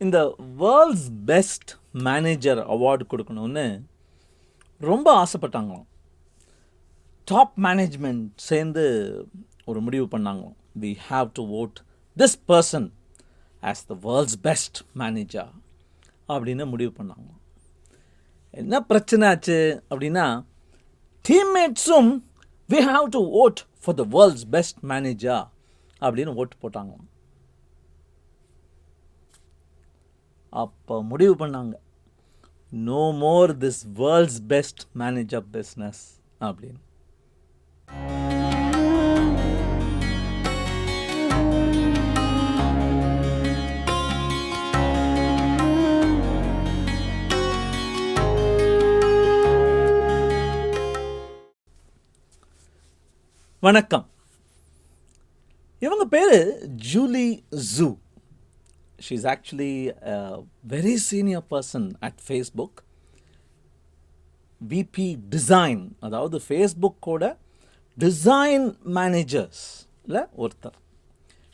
இந்த world's best manager award கொடுக்கணும்னு ரொம்ப ஆசைப்பட்டாங்களாம். டாப் மேனேஜ்மெண்ட் சேர்ந்து ஒரு முடிவு பண்ணாங்களாம். we have to vote this person as the world's best manager அப்படின்னு முடிவு பண்ணாங்களாம். என்ன பிரச்சனை ஆச்சு அப்படின்னா, டீம்மேட்ஸும் we have to vote for the world's best manager அப்படின்னு ஓட்டு போட்டாங்களாம். அப்போ முடிவு பண்ணாங்க, no more this world's best manager business அப்படின்னு. வணக்கம். இவங்க பேர் Julie Zhuo. She is actually very senior person at Facebook. VP design, அதாவது ஃபேஸ்புக்கோட டிசைன் மேனேஜர்ஸில் ஒருத்தர்.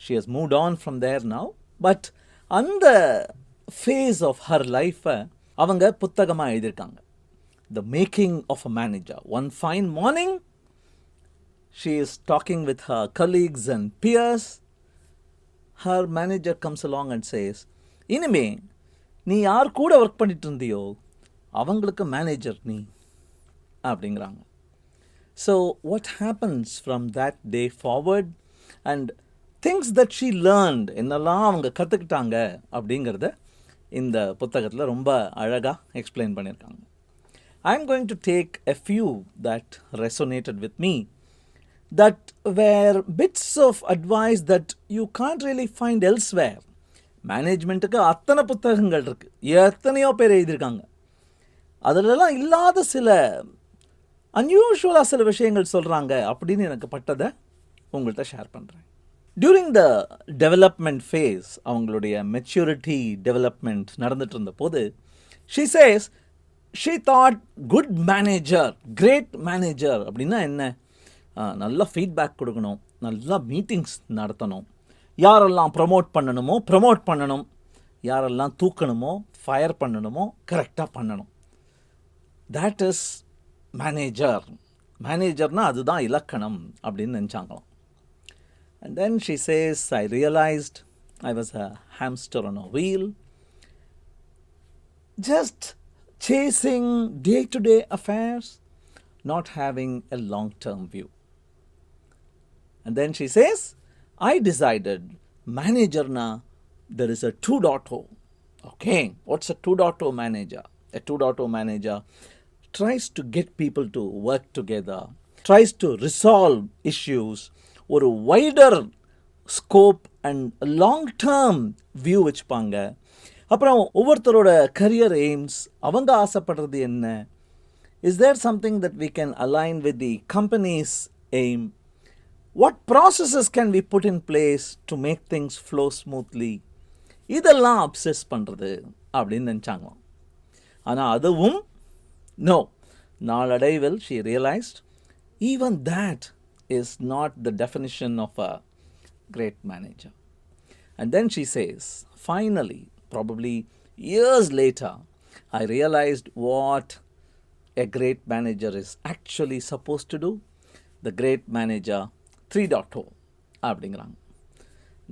She has moved on from there now. But அந்த ஃபேஸ் ஆஃப் ஹர் லைஃப்பை அவங்க புத்தகமாக எழுதியிருக்காங்க. The making of a manager. One fine morning she is talking with her colleagues and peers. Her manager comes along and says, இனிமே நீ யார் கூட work பண்ணிட்டு இருந்தியோ அவங்களுக்கு மேனேஜர் நீ அப்படிங்கிறாங்க. So what happens from that day forward and things that she learned, என்னெல்லாம் அவங்க கற்றுக்கிட்டாங்க அப்படிங்கிறத இந்த புத்தகத்தில் ரொம்ப அழகாக எக்ஸ்பிளைன் பண்ணியிருக்காங்க. I am going to take a few that resonated with me, that were bits of advice that you can't really find elsewhere. மேனேஜ்மெண்ட்டுக்கு அத்தனை புத்தகங்கள் இருக்குது, எத்தனையோ பேர் எழுதியிருக்காங்க. அதிலெல்லாம் இல்லாத சில அன்யூஷுவலாக சில விஷயங்கள் சொல்கிறாங்க அப்படின்னு எனக்கு பட்டதை உங்கள்கிட்ட ஷேர் பண்ணுறேன். டியூரிங் த டெவலப்மெண்ட் ஃபேஸ், அவங்களுடைய மெச்சூரிட்டி டெவலப்மெண்ட் நடந்துட்டு இருந்த போது, she says she thought good manager, great manager அப்படின்னா என்ன? நல்லா ஃபீட்பேக் கொடுக்கணும், நல்லா மீட்டிங்ஸ் நடத்தணும், யாரெல்லாம் ப்ரமோட் பண்ணணும், யாரெல்லாம் தூக்கணுமோ ஃபயர் பண்ணணுமோ கரெக்டாக பண்ணணும். That is manager. மேனேஜர்னால் அதுதான் இலக்கணம் அப்படின்னு நினச்சாங்களாம். And then she says, I realised I was a hamster on a wheel, just chasing day to day affairs, not having a long-term view. And then she says, I decided manager na, there is a 2.0. Okay, what's a 2.0 manager? A 2.0 manager tries to get people to work together, tries to resolve issues, ஒரு wider scope and long-term view வச்சுப்பாங்க. அப்புறம் ஒவ்வொருத்தரோட career AIIMS, அவங்க ஆசைப்படுறது என்ன, is there something that we can align with the company's aim, what processes can we put in place to make things flow smoothly, இதெல்லாம் அப்சஸ் பண்ணுறது அப்படின்னு நினச்சாங்களாம். ஆனால் அதுவும் நோ, நாளடைவில் she realized even that is not the definition of a great manager. And then she says, finally, probably years later, I realized what a great manager is actually supposed to do. The great manager 3.0 அப்படிங்கிறாங்க.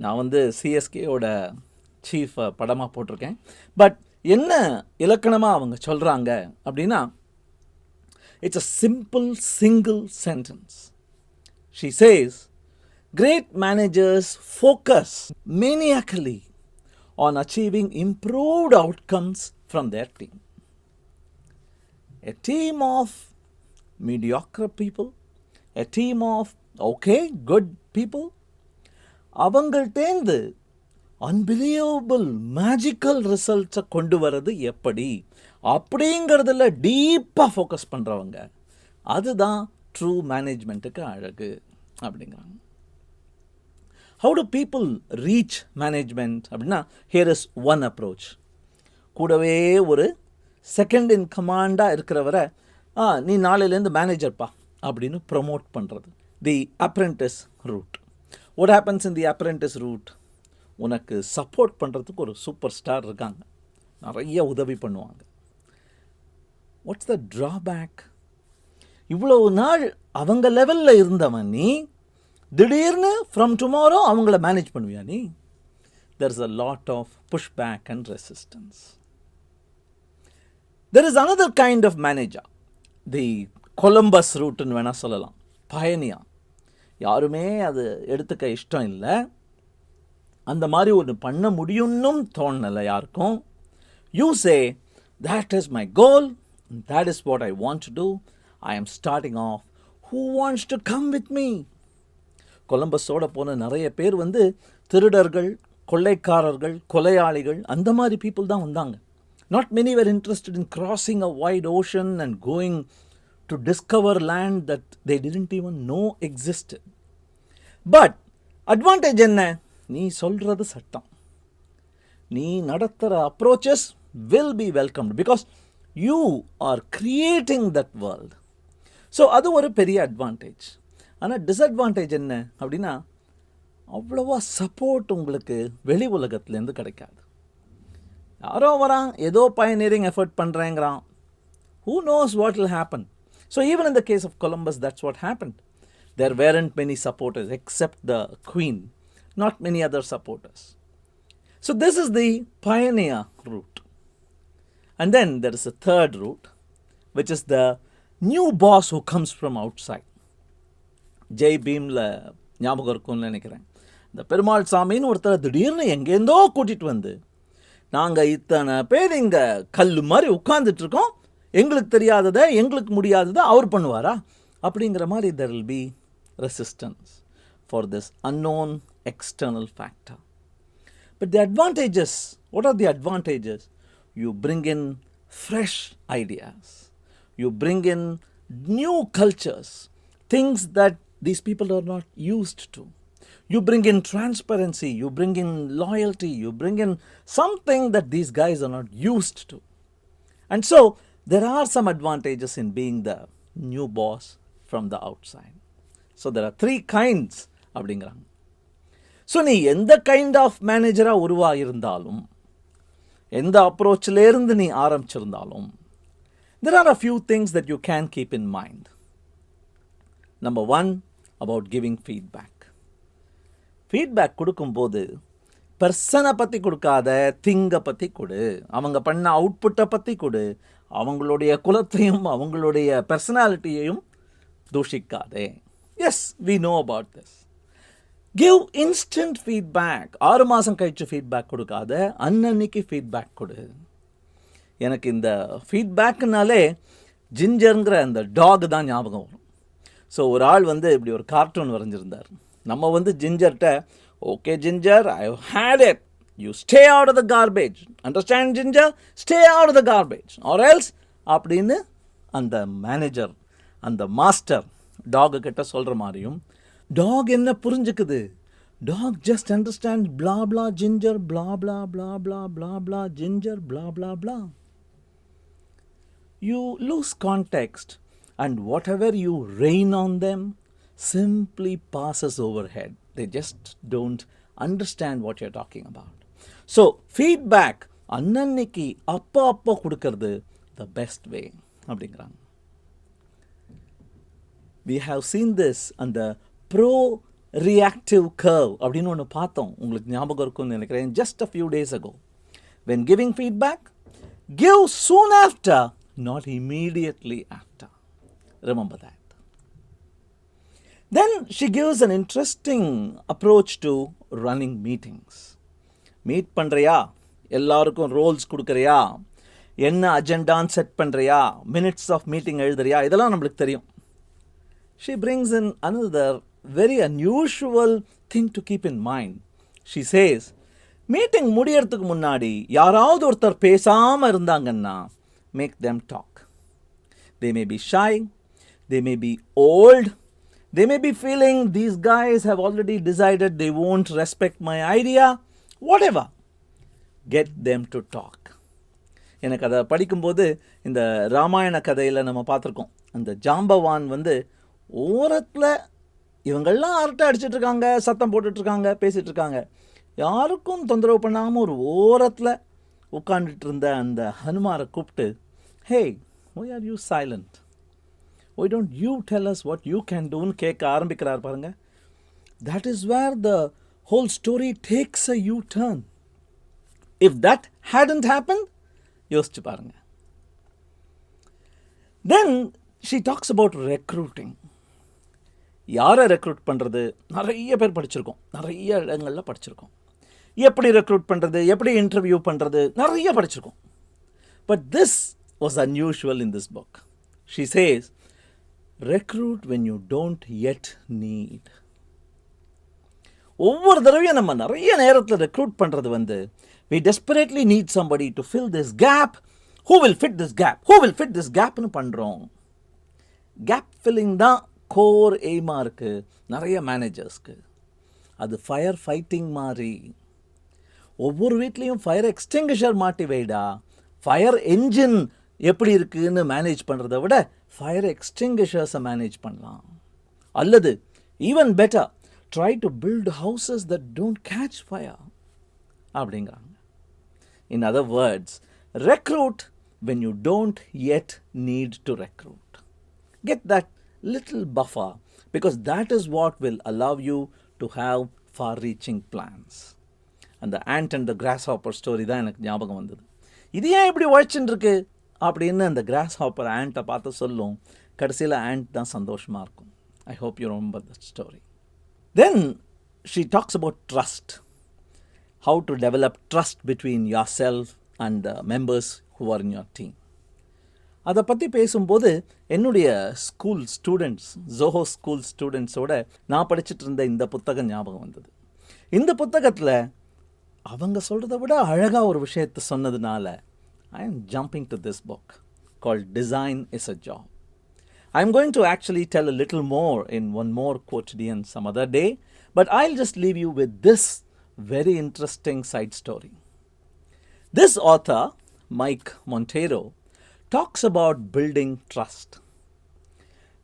நான் வந்து சிஎஸ்கேயோட chief படமாக போட்டிருக்கேன். But என்ன இலக்கணமாக அவங்க சொல்கிறாங்க அப்படின்னா, it's a simple single sentence. She chase, great managers focus maniacally on achieving improved outcomes from their team. A team of mediocre people, a team of okay, good people, அவங்கள்டேந்து unbelievable magical ரிசல்ட்ஸை கொண்டு வர்றது எப்படி அப்படிங்கிறதுல டீப்பாக focus பண்ணுறவங்க, அதுதான் true மேனேஜ்மெண்ட்டுக்கு அழகு அப்படிங்கிறாங்க. How to people reach management அப்படின்னா, ஹியர் இஸ் ஒன் அப்ரோச். கூடவே ஒரு செகண்ட் இன் கமாண்டாக இருக்கிறவரை, நீ நாளையிலேருந்து மேனேஜர்ப்பா அப்படின்னு ப்ரொமோட் பண்ணுறது. The apprentice route. What happens in the apprentice route? உனக்கு சப்போர்ட் பண்ணுறதுக்கு ஒரு சூப்பர் ஸ்டார் இருக்காங்க, நிறைய உதவி பண்ணுவாங்க. What's the drawback? இவ்வளவு நாள் அவங்க லெவலில் இருந்தவன் நீ திடீர்னு ஃப்ரம் டுமாரோ அவங்கள மேனேஜ் பண்ணுவியா நீ? There is a lot of push back and resistance. There is another kind of manager, the Columbus ரூட்டுன்னு வேணால் சொல்லலாம், பயணியா. யாருமே அது எடுத்துக்க இஷ்டம் இல்லை, அந்த மாதிரி ஒன்று பண்ண முடியும்னும் தோணலை யாருக்கும். You say that is my goal, that is what I want to do, I am starting off, who wants to come with me? கொலம்பஸோட போன நிறைய பேர் திருடர்கள், கொள்ளைக்காரர்கள், கொலையாளிகள், அந்த மாதிரி பீப்புள் தான் வந்தாங்க. Not many were interested in crossing a wide ocean and going to discover land that they didn't even know existed. But advantage என்ன? நீ சொல்றது சட்டம், நீ நடத்துகிற approaches will be welcomed because you are creating that world. So அது ஒரு பெரிய advantage. ஆனால் டிஸ்அட்வான்டேஜ் என்ன அப்படின்னா, அவ்வளோவா சப்போர்ட் உங்களுக்கு வெளி உலகத்துலேருந்து கிடைக்காது. யாரோ வரான், ஏதோ பயனியரிங் எஃபர்ட் பண்ணுறேங்கிறான், who knows what will happen. So even in the case of Columbus, that's what happened. There weren't many supporters except the queen, not many other supporters. So this is the pioneer route. And then there is a third route, which is the new boss who comes from outside. ஜெய் பீமில் ஞாபகம் இருக்கும்னு நினைக்கிறேன். இந்த பெருமாள் சாமின்னு ஒருத்தர் திடீர்னு எங்கேருந்தோ கூட்டிகிட்டு வந்து, நாங்கள் இத்தனை பேர் இங்கே கல் மாதிரி உட்கார்ந்துட்டுருக்கோம், எங்களுக்கு தெரியாததை, எங்களுக்கு முடியாததை அவர் பண்ணுவாரா அப்படிங்கிற மாதிரி there will be resistance for this unknown external factor. But the advantages, what are the advantages? You bring in fresh ideas, you bring in new cultures, things that these people are not used to. You bring in transparency, you bring in loyalty, you bring in something that these guys are not used to. And so there are some advantages in being the new boss from the outside. So there are three kinds அப்படிங்கிறாங்க. So நீ எந்த kind of மேனேஜராக உருவாகியிருந்தாலும், எந்த அப்ரோச்சிலேருந்து நீ ஆரம்பிச்சிருந்தாலும், there are a few things that you can keep in mind. Number one, about giving feedback. Feedback கொடுக்கும்போது பர்சனை பற்றி கொடுக்காத, திங்கை பற்றி கொடு, அவங்க பண்ண அவுட்புட்டை பற்றி கொடு, அவங்களுடைய குலத்தையும் அவங்களுடைய பர்சனாலிட்டியையும் தூஷிக்காதே. Yes, we know about this. Give instant feedback. 6 மாதம் கழிச்சு ஃபீட்பேக் கொடுக்காத, அன்னன்னைக்கு ஃபீட்பேக் கொடு. எனக்கு இந்த ஃபீட்பேக்குனாலே ஜிஞ்சருங்கிற அந்த டாக் தான் ஞாபகம் வரும். ஸோ ஒரு ஆள் இப்படி ஒரு கார்ட்டூன் வரைஞ்சிருந்தார். நம்ம ஜிஞ்சர்கிட்ட, okay Ginger, I hate it, you stay out of the garbage, understand Ginger, stay out of the garbage or else அப்படின்னு அந்த மேனேஜர், அந்த மாஸ்டர் டாகு கிட்ட சொல்கிற மாதிரியும், டாக் என்ன புரிஞ்சுக்குது? Dog just understand blah blah ginger, blah blah blah blah blah blah ginger, blah blah blah. You lose context and whatever you rain on them simply passes overhead. They just don't understand what you're talking about. So feedback அன்னன்னைக்கு அப்போ கொடுக்கறது the best way அப்படிங்கிறாங்க. We have seen this on the pro-reactive curve அப்படின்னு ஒன்று பார்த்தோம், உங்களுக்கு ஞாபகம் இருக்கும்னு நினைக்கிறேன், just a few days ago. When giving feedback, give soon after, not immediately after. Remember that. Then she gives an interesting approach to running meetings. Meet பண்ணுறியா, எல்லாருக்கும் Rolle's கொடுக்குறியா, என்ன அஜெண்டான்னு செட் பண்ணுறியா, மினிட்ஸ் ஆஃப் மீட்டிங் எழுதுறியா, இதெல்லாம் நம்மளுக்கு தெரியும். She brings in another very unusual thing to keep in mind. She says, meeting முடியறதுக்கு முன்னாடி யாராவது ஒருத்தர் பேசாமல் இருந்தாங்கன்னா, make them talk. They may be shy, they may be old, they may be feeling these guys have already decided they won't respect my idea, whatever. Get them to talk. எனக்கு அதை படிக்கும்போது இந்த ராமாயண கதையில் நம்ம பார்த்துருக்கோம், அந்த ஜாம்பவான் ஓரத்தில் இவங்கள்லாம் அரட்டை அடிச்சிட்ருக்காங்க, சத்தம் போட்டுட்ருக்காங்க, பேசிகிட்ருக்காங்க. யாருக்கும் தொந்தரவு பண்ணாமல் ஒரு ஓரத்தில் உட்காந்துட்டு இருந்த அந்த ஹனுமாரை கூப்பிட்டு, ஹே, why are you silent? Why don't you tell us what you can do ன்னு கேட்க ஆரம்பிக்கிறார் பாருங்க. That is where the whole story takes a U-turn. If that hadn't happened, யோசிச்சு பாருங்க. Then she talks about recruiting. யாரை recruit பண்ணுறது? நிறைய பேர் படிச்சிருக்கோம், நிறைய இடங்களில் படிச்சிருக்கோம். எப்படி ரெக்ரூட் பண்ணுறது, எப்படி இன்டர்வியூ பண்ணுறது, நிறைய படிச்சிருக்கோம். But this was unusual in this book. She says, recruit when you don't yet need. ஒவ்வொரு தடவையும் நம்ம நிறைய நேரத்தில் ரெக்ரூட் பண்ணுறது we desperately need somebody to fill this gap. Who will fit this gap? Who will fit this gap ன்னு பண்ணுறோம். Gap filling தான் core எய்மாக இருக்குது நிறைய மேனேஜர்ஸ்க்கு. அது ஃபயர் ஃபைட்டிங் மாதிரி. ஒவ்வொரு வீட்லேயும் ஃபயர் எக்ஸ்டிங்விஷர் மாட்டி வைடா. ஃபயர் என்ஜின் எப்படி இருக்குதுன்னு மேனேஜ் பண்ணுறதை விட ஃபயர் எக்ஸ்டிங்விஷர்ஸை மேனேஜ் பண்ணலாம். அல்லது even better, try to build houses that don't catch fire அப்படிங்கிறாங்க. In other words, recruit when you don't yet need to recruit. Get that little buffer, because that is what will allow you to have far-reaching plans. And the ant and the grasshopper story தான் எனக்கு ஞாபகம் வந்தது. இது ஏன் இப்படி உழைச்சுட்டு இருக்கு அப்படின்னு அந்த grasshopper ஆண்ட்டை பார்த்து சொல்லும். கடைசியில் ஆண்ட் தான் சந்தோஷமாக இருக்கும். I hope you remember that story. Then she talks about trust. How to develop trust between yourself and the members who are in your team. அதை பற்றி பேசும்போது என்னுடைய ஸ்கூல் ஸ்டூடெண்ட்ஸ், ஜோஹோ ஸ்கூல் ஸ்டூடெண்ட்ஸோட நான் படிச்சுட்டு இருந்த இந்த புத்தகம் ஞாபகம் வந்தது. இந்த புத்தகத்தில் அவங்க சொல்கிறத விட அழகாக ஒரு விஷயத்தை சொன்னதுனால I am jumping to this book called Design is a Job. I am going to actually tell a little more in one more Quotidian some other day, but I'll just leave you with this very interesting side story. This author, Mike Monteiro, talks about building trust.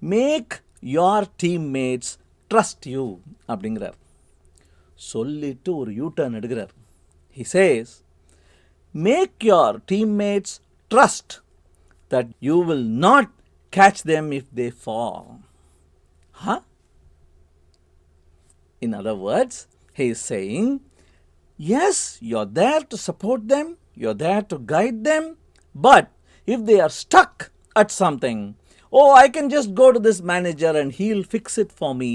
Make your teammates trust you அப்படிங்கிறார். சொல்லிட்டு ஒரு U-turn எடுக்கிறார். He says, make your teammates trust that you will not catch them if they fall. Huh? In other words, he is saying, yes, you're there to support them, you're there to guide them, but if they are stuck at something, oh, I can just go to this manager and he'll fix it for me,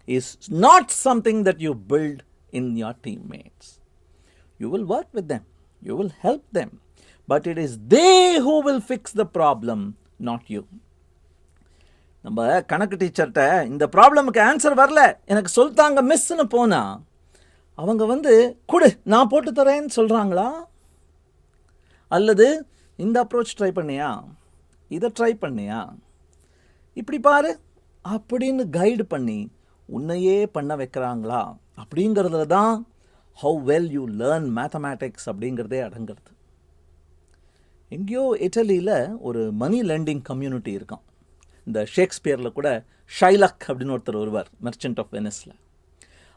is not something that you build in your teammates. You will work with them, you will help them, but it is they who will fix the problem, not you. நம்ம கணக்கு டீச்சர்கிட்ட இந்த ப்ராப்ளமுக்கு answer வரல, எனக்கு சொல்லித்தாங்க மிஸ்ன்னு போனால் அவங்க கொடு நான் போட்டு தரேன்னு சொல்கிறாங்களா? அல்லது இந்த அப்ரோச் ட்ரை பண்ணியா, இதை ட்ரை பண்ணியா, இப்படி பாரு அப்படின்னு கைடு பண்ணி உன்னையே பண்ண வைக்கிறாங்களா? அப்படிங்கிறதுல தான் how well you learn mathematics அப்படிங்கிறதே அடங்கிறது. எங்கேயோ இட்டலியில் ஒரு மணி லெண்டிங் கம்யூனிட்டி இருக்கான். இந்த ஷேக்ஸ்பியரில் கூட ஷைலக் அப்படின்னு ஒருத்தர் வருவார், மெர்ச்சன்ட் ஆஃப் வெனிஸில்.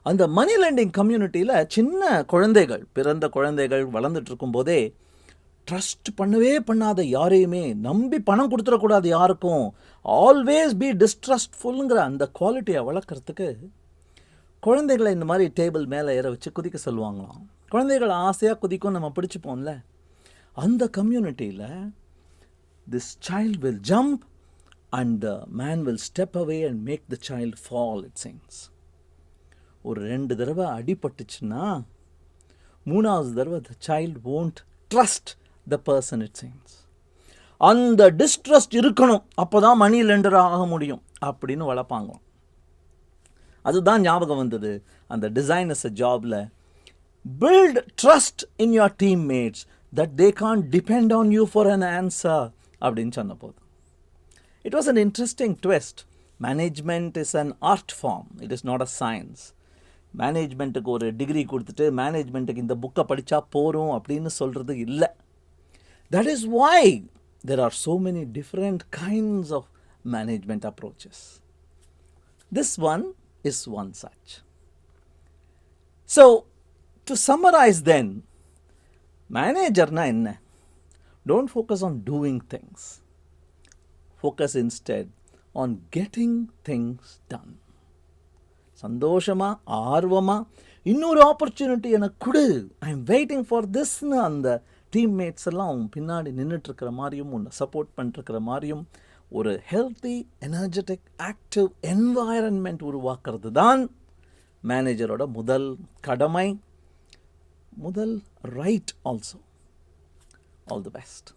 அந்த மணி லெண்டிங் கம்யூனிட்டியில் சின்ன குழந்தைகள், பிறந்த குழந்தைகள் வளர்ந்துட்டு இருக்கும்போதே ட்ரஸ்ட் பண்ணவே பண்ணாத யாரையுமே, நம்பி பணம் கொடுத்துடக்கூடாது யாருக்கும், ஆல்வேஸ் பி டிஸ்ட்ரஸ்ட்ஃபுல்ங்கிற அந்த குவாலிட்டியை வளர்க்குறதுக்கு குழந்தைகளை இந்த மாதிரி டேபிள் மேலே ஏற வச்சு குதிக்க சொல்லுவாங்களாம். குழந்தைகள் ஆசையாக குதிக்கும், நம்ம பிடிச்சிப்போம்ல. அந்த கம்யூனிட்டியில் this child will jump and the man will step away and make the child fall, it seems. ஒரு 2 தடவை அடிபட்டுச்சுன்னா 3வது தடவை the child won't trust the person, it seems. அந்த டிஸ்ட்ரஸ்ட் இருக்கணும், அப்போ தான் மணி லெண்டர் ஆக முடியும் அப்படின்னு வளர்ப்பாங்க. அதுதான் ஞாபகம் வந்தது அந்த டிசைன் இஸ் அ ஜாப்ல. Build trust in your teammates that they can't depend on you for an answer அப்படின்னு சொன்ன போது it was an interesting twist. Management is an art form, it is not a science. மேனேஜ்மெண்ட்டுக்கு ஒரு degree கொடுத்துட்டு மேனேஜ்மெண்ட்டுக்கு இந்த புக்கை படித்தா போகிறோம் அப்படின்னு சொல்கிறது இல்லை. That is why there are so many different kinds of management approaches. This one is one such. So to summarize then, மேனேஜர்னா என்ன? Don't focus on doing things. Focus instead on getting things done. சந்தோஷமா, ஆர்வமா, இன்னொரு opportunity எனக்கு கொடு, I am waiting for திஸ்ன்னு அந்த teammates எல்லாம் பின்னாடி நின்றுட்டுருக்கிற மாதிரியும், உன்னை சப்போர்ட் பண்ணிட்டுருக்கிற மாதிரியும் ஒரு ஹெல்த்தி, எனர்ஜெட்டிக், ஆக்டிவ் என்வாயரன்மெண்ட் உருவாக்குறது தான் மேனேஜரோட முதல் கடமை, முதல் right also. All the best.